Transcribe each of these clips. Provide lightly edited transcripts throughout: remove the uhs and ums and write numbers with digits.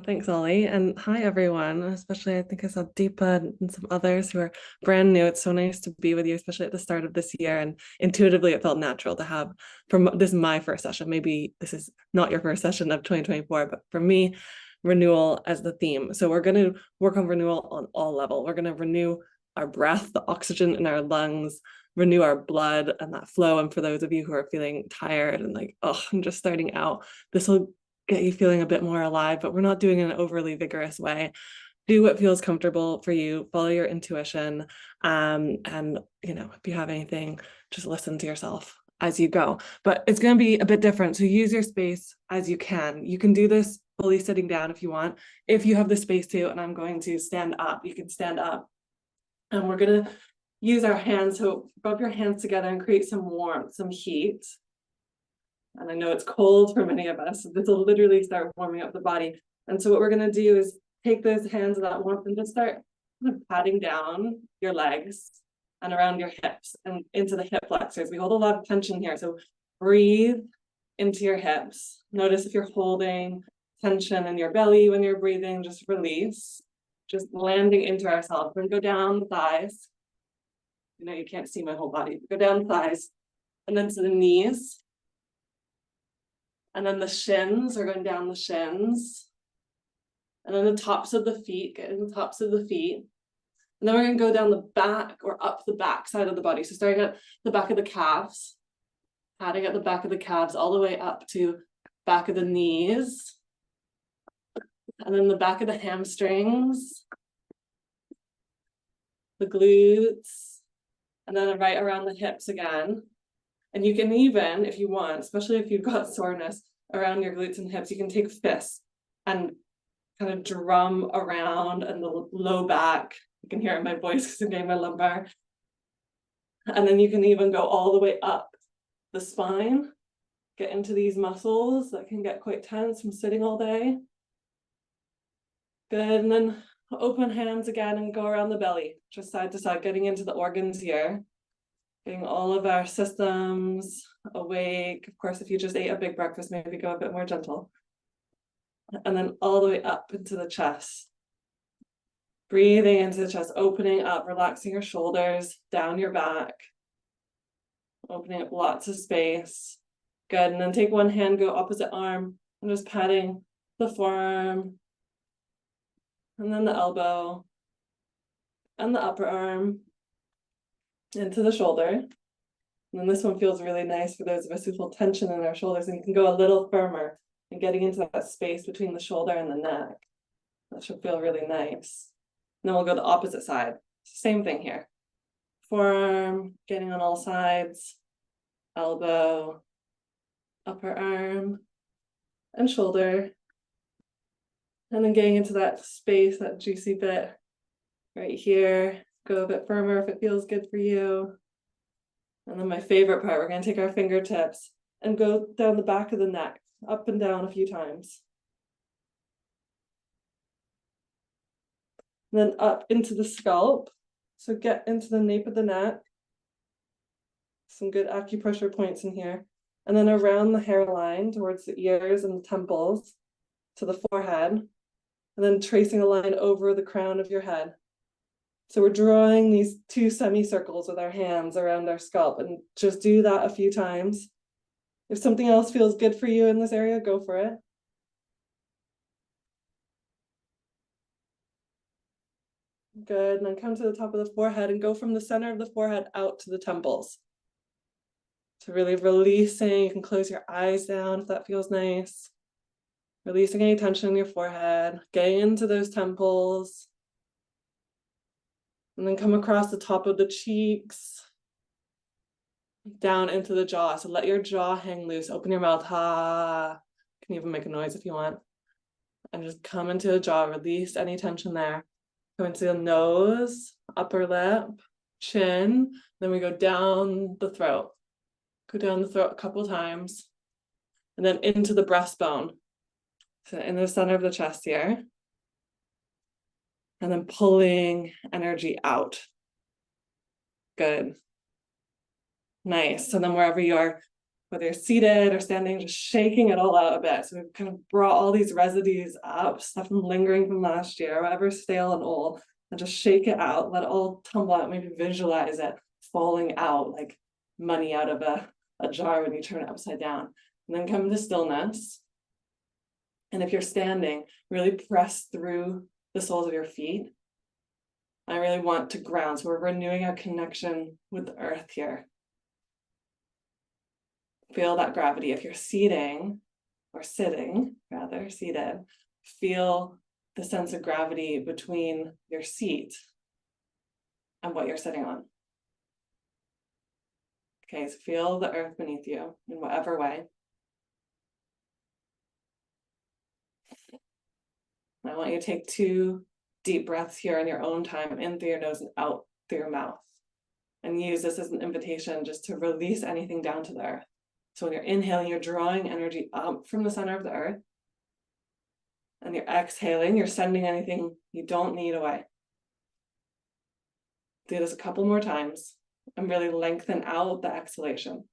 Thanks, Ollie. And hi, everyone. Especially, I think I saw Deepa and some others who are brand new. It's so nice to be with you, especially at the start of this year. And intuitively, it felt natural to have from this is my first session. Maybe this is not your first session of 2024, but for me, renewal as the theme. So we're going to work on renewal on all level. We're going to renew our breath, the oxygen in our lungs, renew our blood and that flow. And for those of you who are feeling tired and like, oh, I'm just starting out, this will get you feeling a bit more alive, but we're not doing it in an overly vigorous way. Do what feels comfortable for you, follow your intuition. And if you have anything, just listen to yourself as you go. But it's going to be a bit different. So use your space as you can. You can do this fully sitting down if you want. If you have the space to, and I'm going to stand up, you can stand up. And we're going to use our hands. So rub your hands together and create some warmth, some heat. And I know it's cold for many of us. So this will literally start warming up the body. And so what we're going to do is take those hands of that warmth and just start kind of patting down your legs and around your hips and into the hip flexors. We hold a lot of tension here. So breathe into your hips. Notice if you're holding tension in your belly when you're breathing, just release. Just landing into ourselves. Then go down the thighs. You can't see my whole body. Go down the thighs and then to the knees. And then the shins are going down the shins. And then the tops of the feet, getting the tops of the feet. And then we're going to go down the back or up the back side of the body. So starting at the back of the calves, patting at the back of the calves all the way up to back of the knees. And then the back of the hamstrings, the glutes, and then right around the hips again. And you can even, if you want, especially if you've got soreness around your glutes and hips, you can take fists and kind of drum around and the low back. You can hear it in my voice because I'm getting my lumbar. And then you can even go all the way up the spine, get into these muscles that can get quite tense from sitting all day. Good, and then open hands again and go around the belly, just side to side, getting into the organs here. Getting all of our systems awake. Of course, if you just ate a big breakfast, maybe go a bit more gentle. And then all the way up into the chest. Breathing into the chest, opening up, relaxing your shoulders, down your back. Opening up lots of space. Good, and then take one hand, go opposite arm, and just patting the forearm, and then the elbow, and the upper arm, into the shoulder. And then this one feels really nice for those of us who feel tension in our shoulders, and you can go a little firmer and getting into that space between the shoulder and the neck. That should feel really nice. And then we'll go the opposite side. Same thing here. Forearm, getting on all sides, elbow, upper arm, and shoulder. And then getting into that space, that juicy bit right here. Go a bit firmer if it feels good for you. And then my favorite part, we're going to take our fingertips and go down the back of the neck, up and down a few times. And then up into the scalp. So get into the nape of the neck. Some good acupressure points in here. And then around the hairline towards the ears and the temples to the forehead. And then tracing a line over the crown of your head. So we're drawing these two semicircles with our hands around our scalp, and just do that a few times. If something else feels good for you in this area, go for it. Good, and then come to the top of the forehead and go from the center of the forehead out to the temples. So really releasing, you can close your eyes down if that feels nice. Releasing any tension in your forehead, getting into those temples. And then come across the top of the cheeks, down into the jaw. So let your jaw hang loose, open your mouth, ha. You can even make a noise if you want. And just come into the jaw, release any tension there. Go into the nose, upper lip, chin. Then we go down the throat. Go down the throat a couple times. And then into the breastbone. So in the center of the chest here. And then pulling energy out. Good. Nice. So then wherever you are, whether you're seated or standing, just shaking it all out a bit. So we've kind of brought all these residues up, stuff lingering from last year, whatever's stale and old, and just shake it out, let it all tumble out, maybe visualize it falling out like money out of a jar when you turn it upside down. And then come to stillness. And if you're standing, really press through the soles of your feet. I really want to ground. So we're renewing our connection with the earth here. Feel that gravity. If you're seating, or sitting, rather, seated, feel the sense of gravity between your seat and what you're sitting on. Okay, so feel the earth beneath you in whatever way. I want you to take 2 deep breaths here in your own time, in through your nose and out through your mouth. And use this as an invitation just to release anything down to the earth. So when you're inhaling, you're drawing energy up from the center of the earth. And you're exhaling, you're sending anything you don't need away. Do this a couple more times and really lengthen out the exhalation.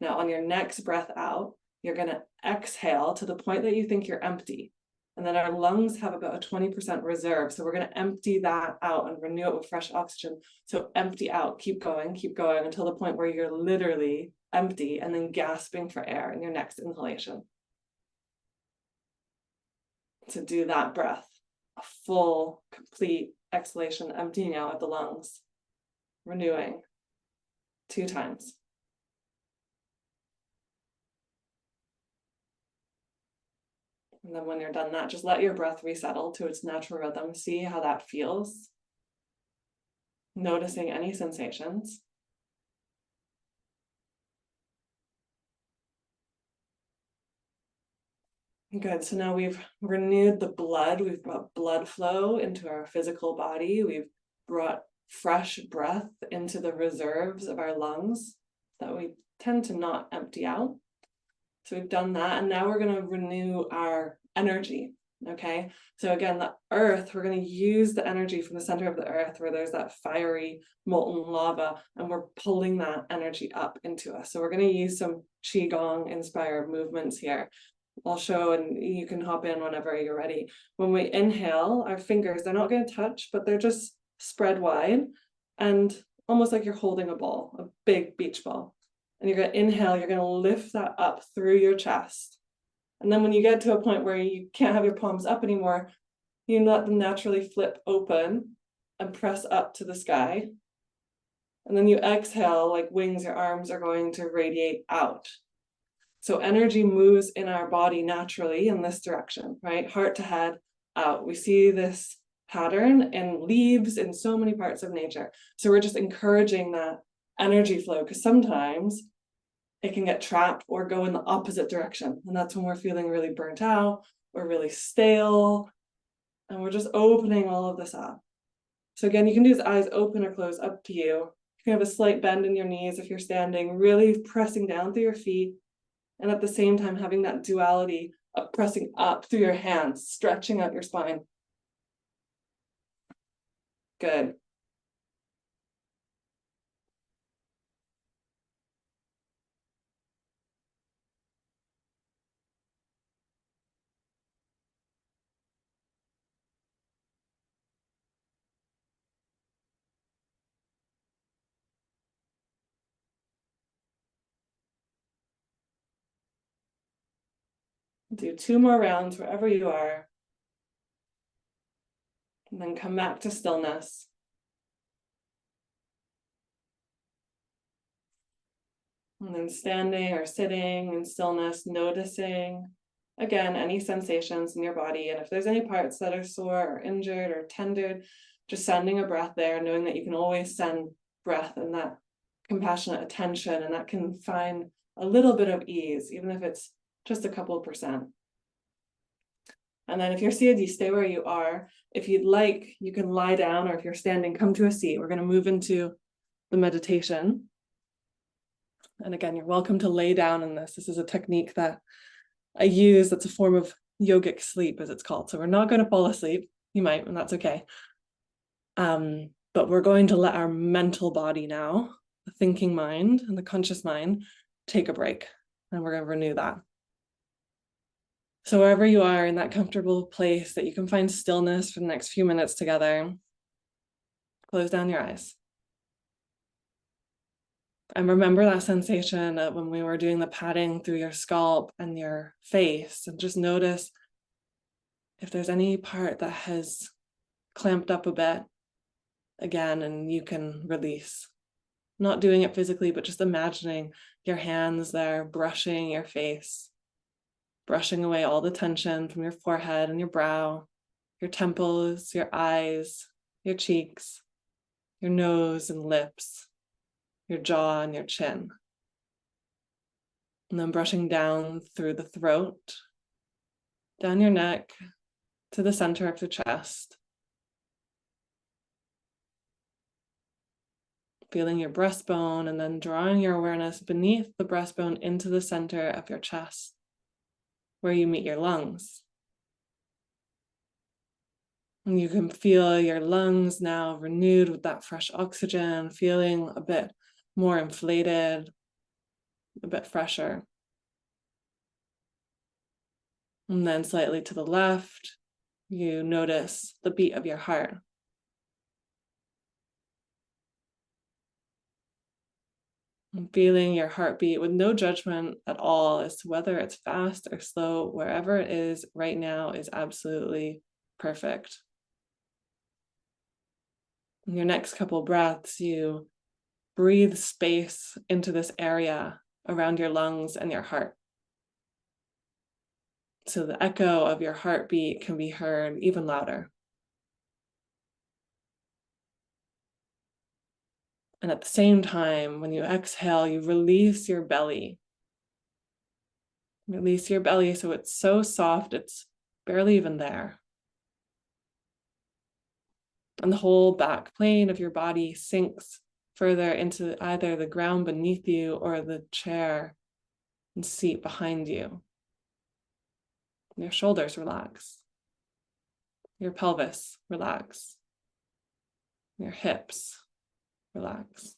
Now on your next breath out, you're going to exhale to the point that you think you're empty. And then our lungs have about a 20% reserve. So we're going to empty that out and renew it with fresh oxygen. So empty out, keep going until the point where you're literally empty and then gasping for air in your next inhalation. To do that breath, a full, complete exhalation, emptying out of the lungs, renewing 2 times. And then when you're done that, just let your breath resettle to its natural rhythm. See how that feels. Noticing any sensations. Good, so now we've renewed the blood. We've brought blood flow into our physical body. We've brought fresh breath into the reserves of our lungs that we tend to not empty out. So we've done that, and now we're going to renew our energy, okay? So again, the earth, we're going to use the energy from the center of the earth where there's that fiery molten lava, and we're pulling that energy up into us. So we're going to use some Qigong inspired movements here. I'll show, and you can hop in whenever you're ready. When we inhale, our fingers, they're not going to touch, but they're just spread wide and almost like you're holding a ball, a big beach ball. And you're going to inhale, you're going to lift that up through your chest. And then when you get to a point where you can't have your palms up anymore, you let them naturally flip open and press up to the sky. And then you exhale like wings, your arms are going to radiate out. So energy moves in our body naturally in this direction, right? Heart to head, out. We see this pattern in leaves in so many parts of nature. So we're just encouraging that energy flow, because sometimes it can get trapped or go in the opposite direction. And that's when we're feeling really burnt out or really stale. And we're just opening all of this up. So again, you can do this eyes open or closed, up to you. You can have a slight bend in your knees if you're standing, really pressing down through your feet. And at the same time, having that duality of pressing up through your hands, stretching out your spine. Good. Do 2 more rounds wherever you are. And then come back to stillness. And then standing or sitting in stillness, noticing, again, any sensations in your body. And if there's any parts that are sore or injured or tended, just sending a breath there, knowing that you can always send breath and that compassionate attention, and that can find a little bit of ease, even if it's just a couple of %. And then if you're seated, you stay where you are. If you'd like, you can lie down, or if you're standing, come to a seat. We're going to move into the meditation. And again, you're welcome to lay down in this. This is a technique that I use that's a form of yogic sleep, as it's called. So we're not going to fall asleep. You might, and that's okay. But we're going to let our mental body now, the thinking mind and the conscious mind, take a break. And we're going to renew that. So wherever you are in that comfortable place that you can find stillness for the next few minutes together, close down your eyes. And remember that sensation of when we were doing the patting through your scalp and your face, and just notice if there's any part that has clamped up a bit again, and you can release. Not doing it physically, but just imagining your hands there brushing your face, brushing away all the tension from your forehead and your brow, your temples, your eyes, your cheeks, your nose and lips, your jaw and your chin. And then brushing down through the throat, down your neck, to the center of the chest. Feeling your breastbone, and then drawing your awareness beneath the breastbone into the center of your chest, where you meet your lungs. And you can feel your lungs now renewed with that fresh oxygen, feeling a bit more inflated, a bit fresher. And then slightly to the left, you notice the beat of your heart. And feeling your heartbeat with no judgment at all as to whether it's fast or slow, wherever it is right now is absolutely perfect. In your next couple breaths, you breathe space into this area around your lungs and your heart. So the echo of your heartbeat can be heard even louder. And at the same time, when you exhale, you release your belly. Release your belly so it's so soft, it's barely even there. And the whole back plane of your body sinks further into either the ground beneath you or the chair and seat behind you. Your shoulders relax. Your pelvis relax. Your hips relax.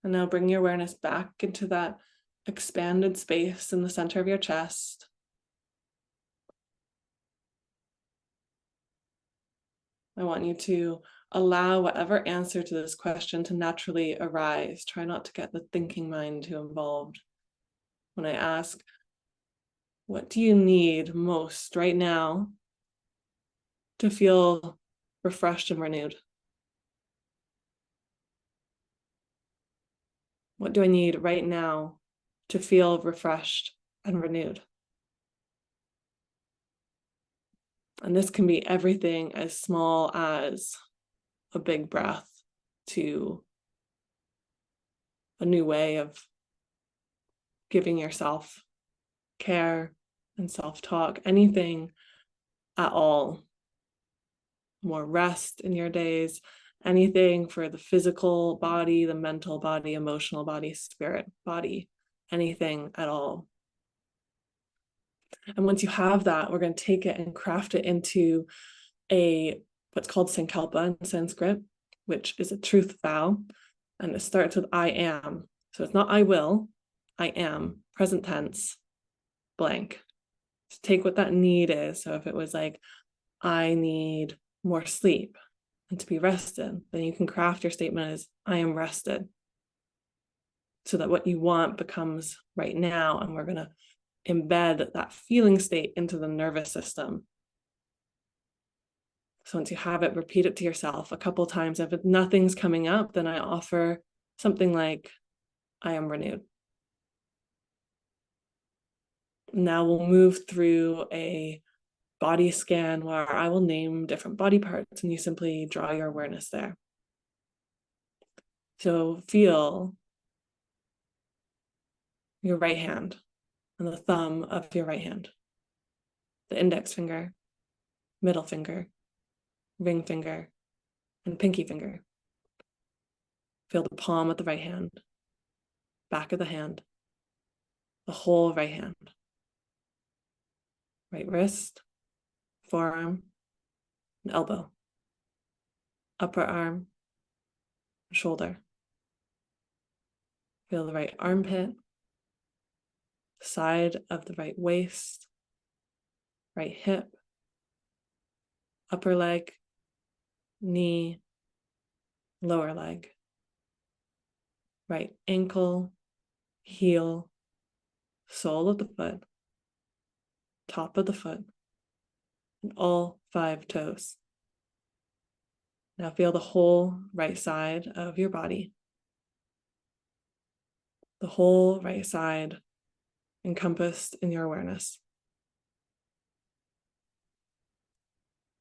And now bring your awareness back into that expanded space in the center of your chest. I want you to allow whatever answer to this question to naturally arise. Try not to get the thinking mind too involved. When I ask, what do you need most right now to feel refreshed and renewed? What do I need right now to feel refreshed and renewed? And this can be everything as small as a big breath to a new way of giving yourself care and self-talk, anything at all. More rest in your days, anything for the physical body, the mental body, emotional body, spirit body, anything at all. And once you have that, we're going to take it and craft it into what's called Sankalpa in Sanskrit, which is a truth vow. And it starts with I am. So it's not I will, I am, present tense, blank. So take what that need is. So if it was like, I need more sleep and to be rested, then you can craft your statement as I am rested. So that what you want becomes right now. And we're going to embed that feeling state into the nervous system. So once you have it, repeat it to yourself a couple times. If nothing's coming up, then I offer something like, I am renewed. Now we'll move through a body scan where I will name different body parts and you simply draw your awareness there. So feel your right hand and the thumb of your right hand, the index finger, middle finger, ring finger, and pinky finger. Feel the palm of the right hand, back of the hand, the whole right hand, right wrist, forearm, and elbow, upper arm, shoulder. Feel the right armpit, side of the right waist, right hip, upper leg, knee, lower leg, right ankle, heel, sole of the foot, top of the foot, and all 5 toes. Now feel the whole right side of your body, the whole right side encompassed in your awareness.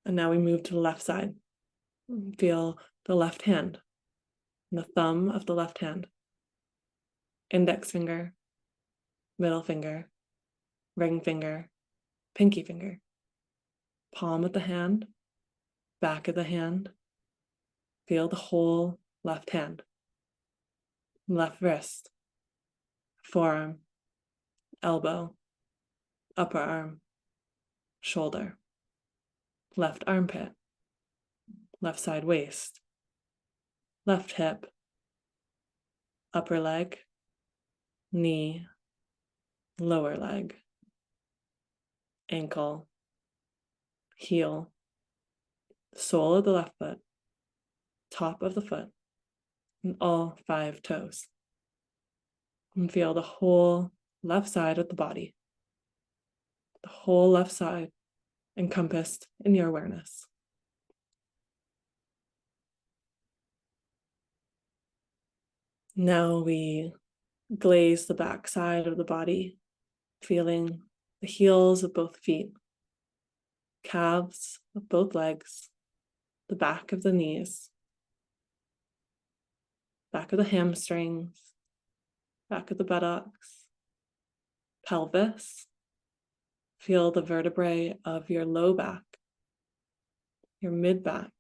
And now we move to the left side. Feel the left hand, and the thumb of the left hand, index finger, middle finger, ring finger, pinky finger, palm of the hand, back of the hand. Feel the whole left hand, left wrist, forearm, elbow, upper arm, shoulder, left armpit, left side waist, left hip, upper leg, knee, lower leg, ankle, heel, sole of the left foot, top of the foot, and all 5 toes. And feel the whole left side of the body, the whole left side encompassed in your awareness. Now we glaze the back side of the body, feeling the heels of both feet, calves of both legs, the back of the knees, back of the hamstrings, back of the buttocks, pelvis. Feel the vertebrae of your low back, your mid back,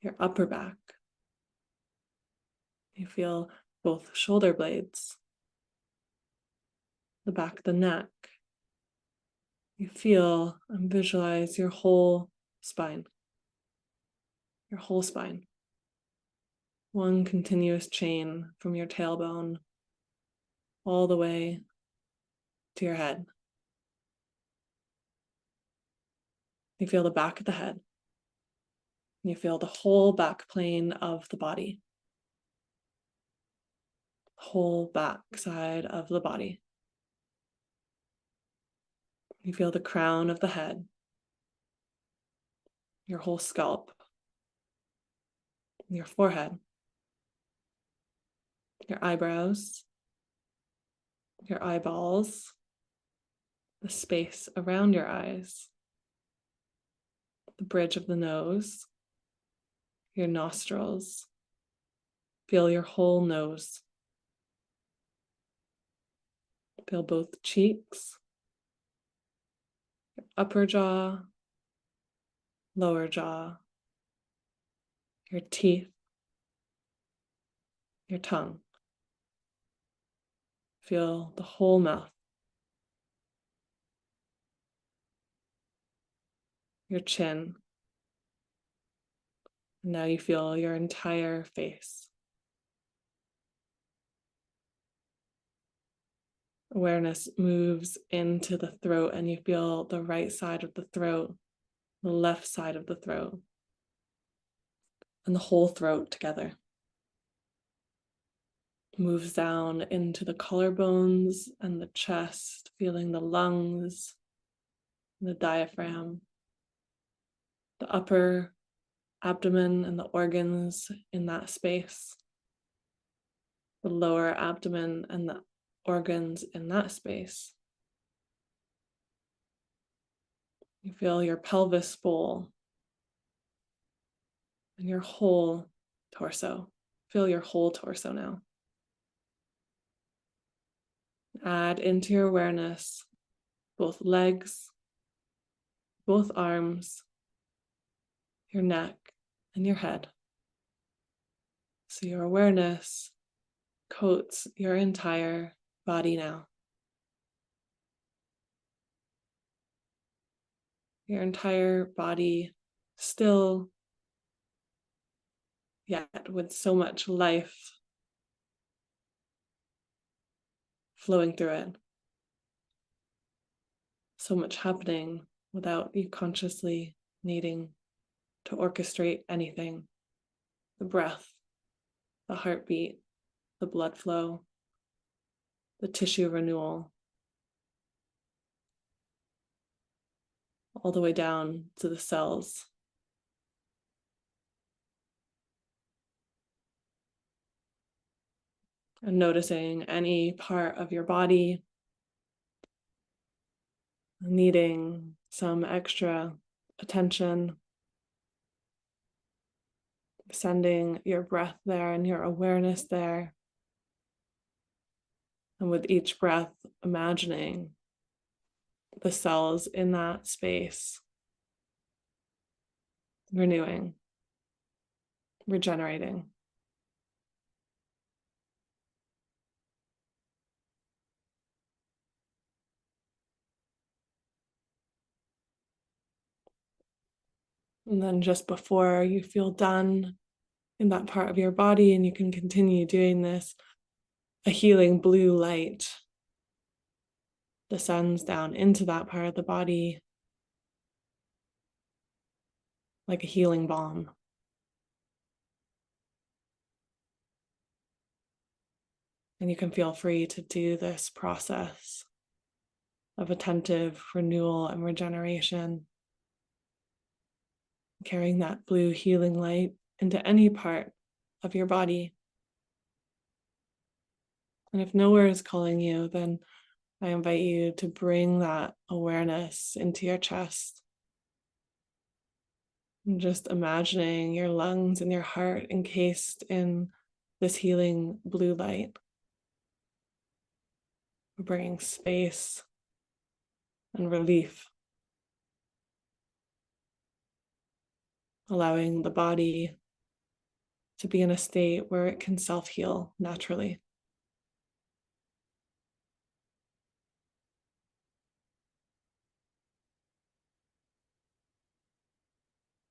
your upper back. You feel both shoulder blades, the back of the neck. You feel and visualize your whole spine, your whole spine. One continuous chain from your tailbone all the way to your head. You feel the back of the head. You feel the whole back plane of the body, whole back side of the body. You feel the crown of the head, your whole scalp, your forehead, your eyebrows, your eyeballs, the space around your eyes, the bridge of the nose, your nostrils. Feel your whole nose. Feel both cheeks, your upper jaw, lower jaw, your teeth, your tongue. Feel the whole mouth, your chin. And now you feel your entire face. Awareness moves into the throat, and you feel the right side of the throat, the left side of the throat, and the whole throat together. Moves down into the collarbones and the chest, feeling the lungs, the diaphragm, the upper abdomen and the organs in that space, the lower abdomen and the organs in that space. You feel your pelvis bowl and your whole torso. Feel your whole torso now. Add into your awareness both legs, both arms, your neck, and your head. So your awareness coats your entire body now. Your entire body still, yet with so much life flowing through it. So much happening without you consciously needing to orchestrate anything. The breath, the heartbeat, the blood flow, the tissue renewal, all the way down to the cells. And noticing any part of your body needing some extra attention, sending your breath there and your awareness there. And with each breath, imagining the cells in that space renewing, regenerating. And then just before you feel done in that part of your body, and you can continue doing this, a healing blue light descends down into that part of the body like a healing balm. And you can feel free to do this process of attentive renewal and regeneration, carrying that blue healing light into any part of your body. And if nowhere is calling you, then I invite you to bring that awareness into your chest. And just imagining your lungs and your heart encased in this healing blue light, bringing space and relief, allowing the body to be in a state where it can self-heal naturally.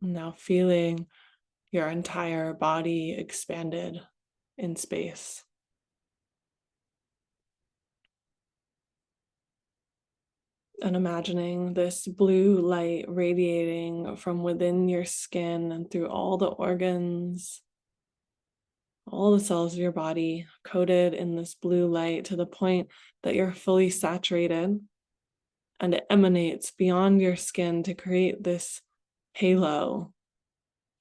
Now feeling your entire body expanded in space. And imagining this blue light radiating from within your skin and through all the organs, all the cells of your body coated in this blue light to the point that you're fully saturated, and it emanates beyond your skin to create this halo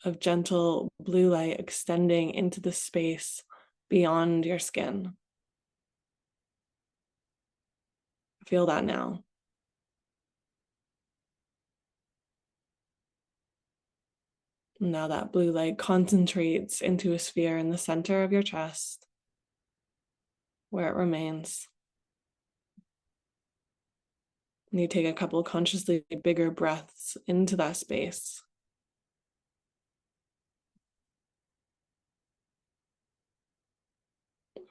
of gentle blue light extending into the space beyond your skin. Feel that now. Now that blue light concentrates into a sphere in the center of your chest, where it remains. And you take a couple consciously bigger breaths into that space.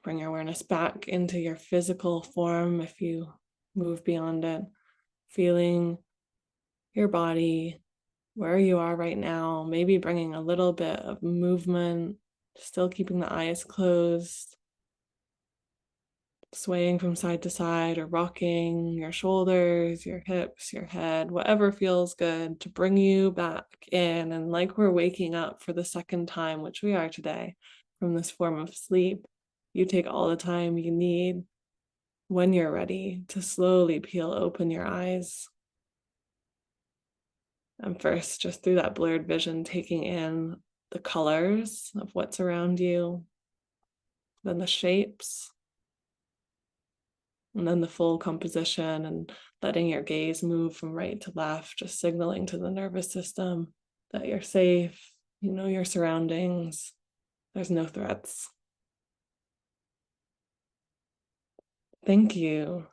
Bring your awareness back into your physical form if you move beyond it, feeling your body where you are right now, maybe bringing a little bit of movement, still keeping the eyes closed, swaying from side to side or rocking your shoulders, your hips, your head, whatever feels good to bring you back in. And like we're waking up for the second time, which we are today, from this form of sleep, you take all the time you need when you're ready to slowly peel open your eyes. And first, just through that blurred vision, taking in the colors of what's around you, then the shapes, and then the full composition, and letting your gaze move from right to left, just signaling to the nervous system that you're safe, you know your surroundings, there's no threats. Thank you